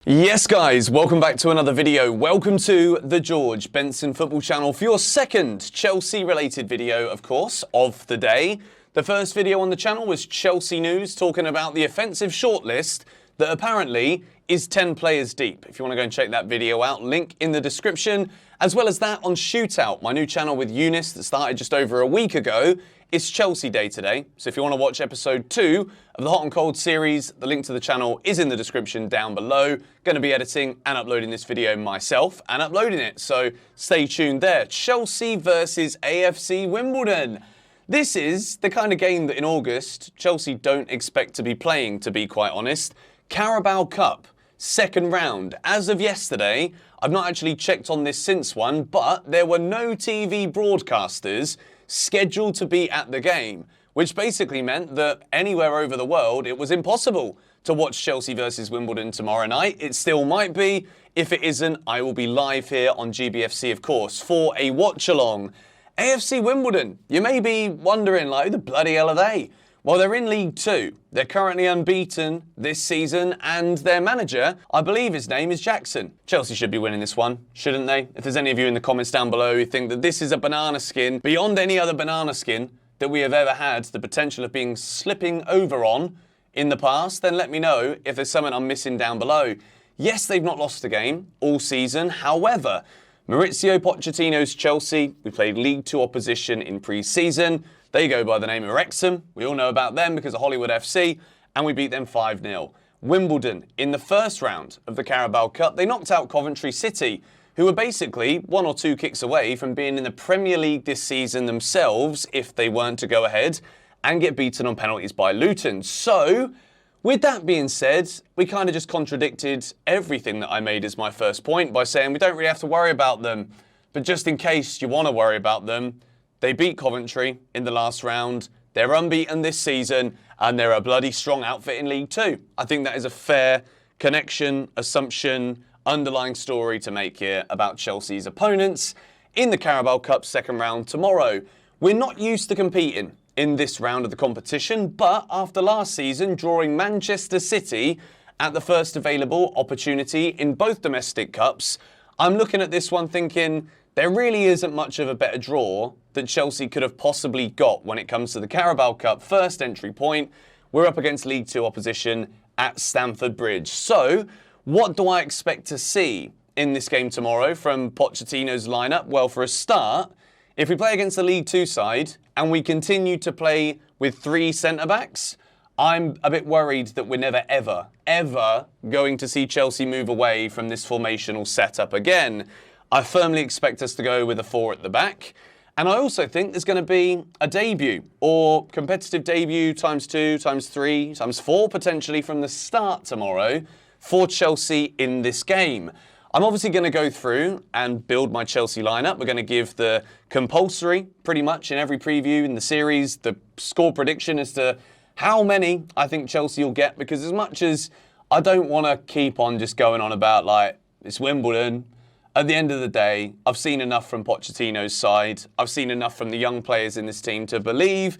Yes guys, welcome back to another video. Welcome to the George Benson football channel for your second Chelsea related video, of course, of the day. The first video on the channel was Chelsea news, talking about the offensive shortlist that apparently is 10 players deep. If you want to go and check that video out, link in the description. As well as that on Shootout, my new channel with Eunice that started just over a week ago. It's Chelsea Day today, so if you want to watch episode 2 of the Hot and Cold series, the link to the channel is in the description down below. Going to be editing and uploading this video myself and uploading it, so stay tuned there. Chelsea versus AFC Wimbledon. This is the kind of game that in August, Chelsea don't expect to be playing, to be quite honest. Carabao Cup second round. As of yesterday, I've not actually checked on this since one, but there were no TV broadcasters scheduled to be at the game, which basically meant that anywhere over the world it was impossible to watch Chelsea versus Wimbledon tomorrow night. It still might be. If it isn't, I will be live here on GBFC, of course, for a watch-along. AFC Wimbledon, you may be wondering, like, who the bloody hell are they? Well, they're in League 2. They're currently unbeaten this season, and their manager, I believe his name is Jackson. Chelsea should be winning this one, shouldn't they? If there's any of you in the comments down below who think that this is a banana skin, beyond any other banana skin that we have ever had the potential of being slipping over on in the past, then let me know if there's something I'm missing down below. Yes, they've not lost a game all season. However, Mauricio Pochettino's Chelsea, we played League 2 opposition in pre-season. They go by the name of Wrexham. We all know about them because of Hollywood FC, and we beat them 5-0. Wimbledon, in the first round of the Carabao Cup, they knocked out Coventry City, who were basically 1 or 2 kicks away from being in the Premier League this season themselves, if they weren't to go ahead and get beaten on penalties by Luton. So, with that being said, we kind of just contradicted everything that I made as my first point by saying we don't really have to worry about them. But just in case you want to worry about them, they beat Coventry in the last round. They're unbeaten this season, and they're a bloody strong outfit in League 2. I think that is a fair connection, assumption, underlying story to make here about Chelsea's opponents in the Carabao Cup second round tomorrow. We're not used to competing in this round of the competition, but after last season drawing Manchester City at the first available opportunity in both domestic cups, I'm looking at this one thinking there really isn't much of a better draw that Chelsea could have possibly got when it comes to the Carabao Cup first entry point. We're up against League 2 opposition at Stamford Bridge. So, what do I expect to see in this game tomorrow from Pochettino's lineup? Well, for a start, if we play against the League 2 side and we continue to play with 3 centre-backs, I'm a bit worried that we're never, ever going to see Chelsea move away from this formational setup again. I firmly expect us to go with a 4 at the back. And I also think there's going to be a debut or competitive debut times 2, times 3, times 4 potentially from the start tomorrow for Chelsea in this game. I'm obviously going to go through and build my Chelsea lineup. We're going to give the compulsory, pretty much in every preview in the series, the score prediction as to how many I think Chelsea will get. Because as much as I don't want to keep on just going on about, like, it's Wimbledon, at the end of the day, I've seen enough from Pochettino's side. I've seen enough from the young players in this team to believe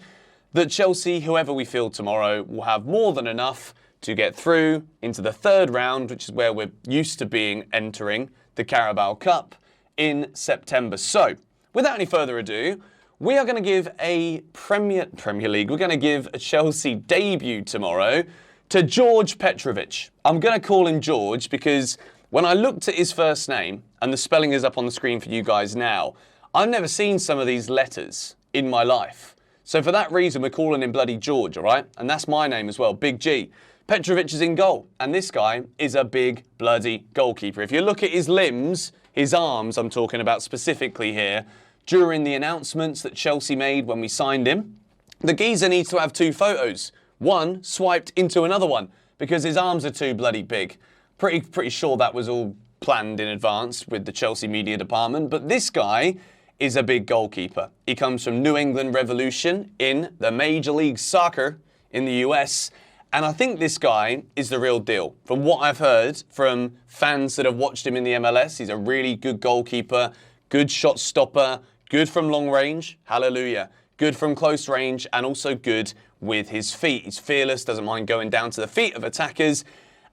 that Chelsea, whoever we field tomorrow, will have more than enough to get through into the third round, which is where we're used to being entering the Carabao Cup in September. So, without any further ado, we are going to give a Premier League, we're going to give a Chelsea debut tomorrow to George Petrovic. I'm going to call him George because when I looked at his first name, and the spelling is up on the screen for you guys now, I've never seen some of these letters in my life. So for that reason, we're calling him bloody George, all right? And that's my name as well, Big G. Petrovic is in goal, and this guy is a big bloody goalkeeper. If you look at his limbs, his arms, I'm talking about specifically here, during the announcements that Chelsea made when we signed him, the geezer needs to have 2 photos. One swiped into another one, because his arms are too bloody big. Pretty sure that was all planned in advance with the Chelsea media department, but this guy is a big goalkeeper. He comes from New England Revolution in the Major League Soccer in the US, and I think this guy is the real deal. From what I've heard from fans that have watched him in the MLS, he's a really good goalkeeper, good shot stopper, good from long range, hallelujah, good from close range, and also good with his feet. He's fearless, doesn't mind going down to the feet of attackers.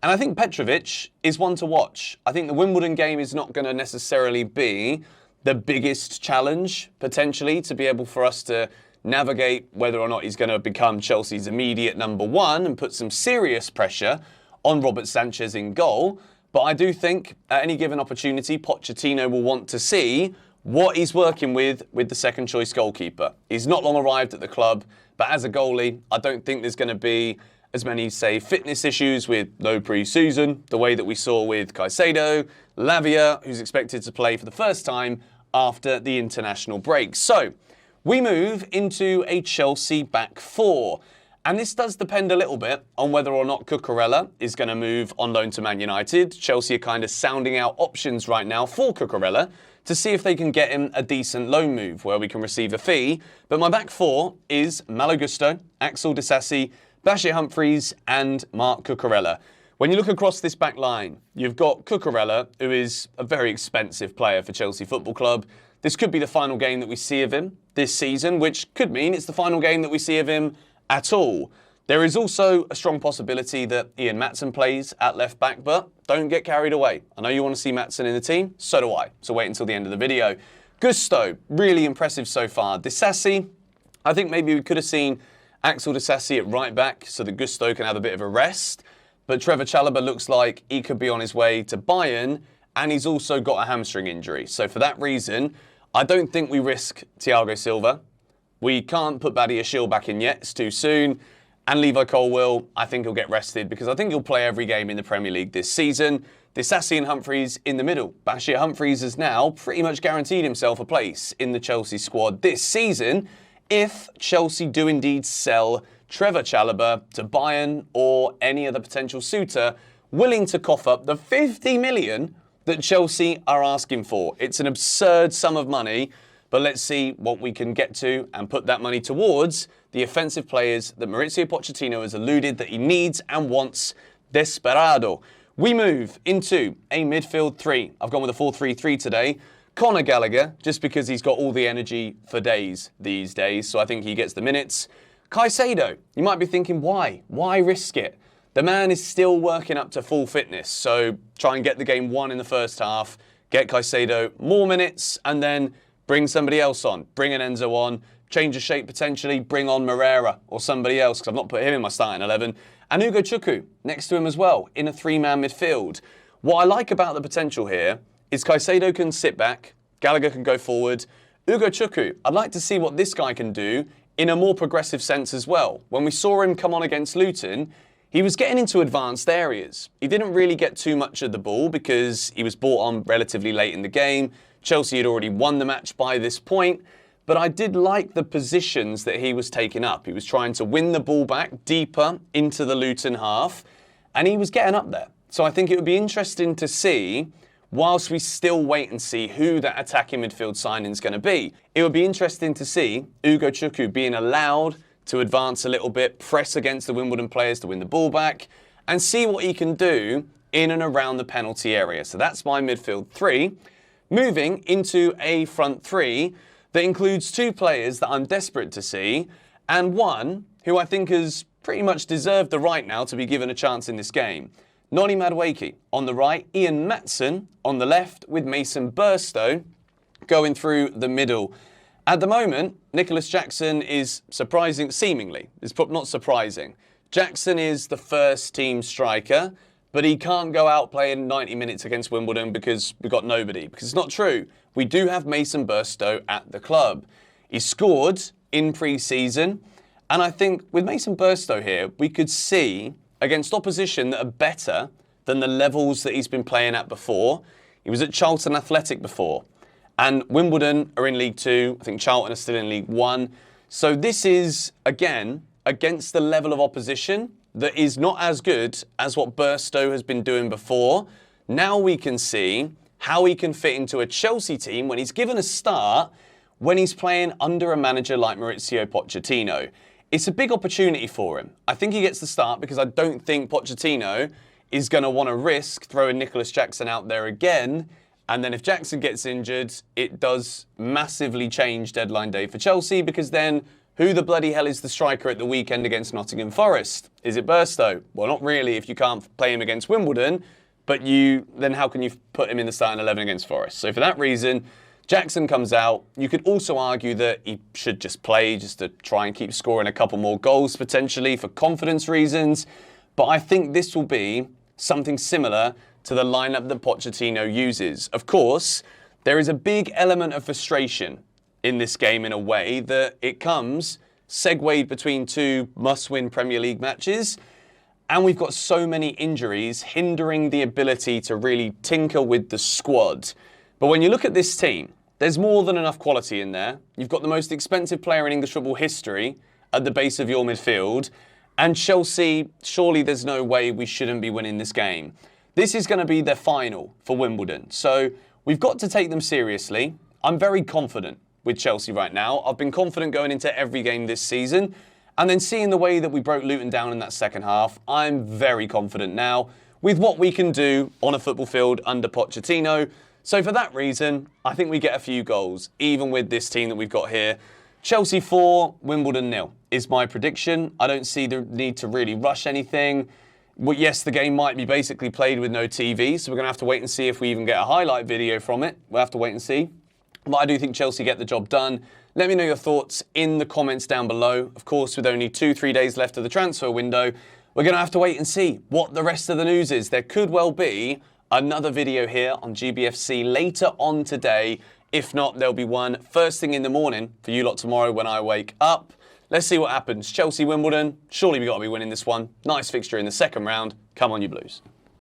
And I think Petrovic is one to watch. I think the Wimbledon game is not going to necessarily be the biggest challenge, potentially, to be able for us to navigate whether or not he's going to become Chelsea's immediate number one and put some serious pressure on Robert Sanchez in goal. But I do think at any given opportunity, Pochettino will want to see what he's working with the second choice goalkeeper. He's not long arrived at the club, but as a goalie, I don't think there's going to be as many, say, fitness issues with no pre-season, the way that we saw with Caicedo, Lavia, who's expected to play for the first time after the international break. So we move into a Chelsea back four. And this does depend a little bit on whether or not Cucurella is going to move on loan to Man United. Chelsea are kind of sounding out options right now for Cucurella to see if they can get him a decent loan move where we can receive a fee. But my back four is Malo Gusto, Axel Disasi, Bashir Humphreys and Marc Cucurella. When you look across this back line, you've got Cucurella, who is a very expensive player for Chelsea Football Club. This could be the final game that we see of him this season, which could mean it's the final game that we see of him at all. There is also a strong possibility that Ian Maatsen plays at left back, but don't get carried away. I know you want to see Maatsen in the team, so do I. So wait until the end of the video. Gusto, really impressive so far. Disasi, I think maybe we could have seen Axel Disasi at right back so that Gusto can have a bit of a rest. But Trevor Chalobah looks like he could be on his way to Bayern, and he's also got a hamstring injury. So for that reason, I don't think we risk Thiago Silva. We can't put Badia Shield back in yet, it's too soon. And Levi Colwill, I think he'll get rested because I think he'll play every game in the Premier League this season. Disasi and Humphreys in the middle. Bashir Humphreys has now pretty much guaranteed himself a place in the Chelsea squad this season if Chelsea do indeed sell Trevor Chalobah to Bayern or any other potential suitor willing to cough up the 50 million that Chelsea are asking for. It's an absurd sum of money, but let's see what we can get to and put that money towards the offensive players that Mauricio Pochettino has alluded that he needs and wants desperado. We move into a midfield three. I've gone with a 4-3-3 today. Conor Gallagher, just because he's got all the energy for days these days, so I think he gets the minutes. Caicedo, you might be thinking, why? Why risk it? The man is still working up to full fitness, so try and get the game won in the first half, get Caicedo more minutes, and then bring somebody else on. Bring an Enzo on, change the shape potentially, bring on Moreira or somebody else, because I've not put him in my starting 11. And Ugo Chukwu next to him as well, in a three-man midfield. What I like about the potential here is Caicedo can sit back, Gallagher can go forward. Ugo Chukwu, I'd like to see what this guy can do in a more progressive sense as well. When we saw him come on against Luton, he was getting into advanced areas. He didn't really get too much of the ball because he was brought on relatively late in the game. Chelsea had already won the match by this point, but I did like the positions that he was taking up. He was trying to win the ball back deeper into the Luton half, and he was getting up there. So I think it would be interesting to see, whilst we still wait and see who that attacking midfield signing is going to be, it would be interesting to see Ugo Chukwu being allowed to advance a little bit, press against the Wimbledon players to win the ball back, and see what he can do in and around the penalty area. So that's my midfield three. Moving into a front three that includes two players that I'm desperate to see, and one who I think has pretty much deserved the right now to be given a chance in this game. Noni Madueke on the right, Ian Maatsen on the left, with Mason Burstow going through the middle. At the moment, Nicholas Jackson is surprising, seemingly. It's not surprising. Jackson is the first team striker, but he can't go out playing 90 minutes against Wimbledon because we've got nobody. Because it's not true. We do have Mason Burstow at the club. He scored in pre-season, and I think with Mason Burstow here, we could see against opposition that are better than the levels that he's been playing at before. He was at Charlton Athletic before. And Wimbledon are in League 2. I think Charlton are still in League 1. So this is, again, against the level of opposition that is not as good as what Burstow has been doing before. Now we can see how he can fit into a Chelsea team when he's given a start, when he's playing under a manager like Mauricio Pochettino. It's a big opportunity for him. I think he gets the start because I don't think Pochettino is going to want to risk throwing Nicholas Jackson out there again. And then if Jackson gets injured, it does massively change deadline day for Chelsea, because then Who the bloody hell is the striker at the weekend against Nottingham Forest? Is it Burstow? Well, not really if you can't play him against Wimbledon, but then how can you put him in the starting 11 against Forest? So for that reason, Jackson comes out. You could also argue that he should just play just to try and keep scoring a couple more goals potentially for confidence reasons. But I think this will be something similar to the lineup that Pochettino uses. Of course, there is a big element of frustration in this game in a way that it comes segued between two must-win Premier League matches, and we've got so many injuries hindering the ability to really tinker with the squad. But when you look at this team, there's more than enough quality in there. You've got the most expensive player in English football history at the base of your midfield, and Chelsea, surely there's no way we shouldn't be winning this game. This is going to be their final for Wimbledon, so we've got to take them seriously. I'm very confident with Chelsea right now. I've been confident going into every game this season. And then seeing the way that we broke Luton down in that second half, I'm very confident now with what we can do on a football field under Pochettino. So for that reason, I think we get a few goals, even with this team that we've got here. Chelsea 4, Wimbledon 0 is my prediction. I don't see the need to really rush anything. Well, yes, the game might be basically played with no TV, so we're going to have to wait and see if we even get a highlight video from it. We'll have to wait and see. But I do think Chelsea get the job done. Let me know your thoughts in the comments down below. Of course, with only 2-3 days left of the transfer window, we're going to have to wait and see what the rest of the news is. There could well be another video here on GBFC later on today. If not, there'll be one first thing in the morning for you lot tomorrow when I wake up. Let's see what happens. Chelsea, Wimbledon. Surely we've got to be winning this one. Nice fixture in the second round. Come on, you Blues.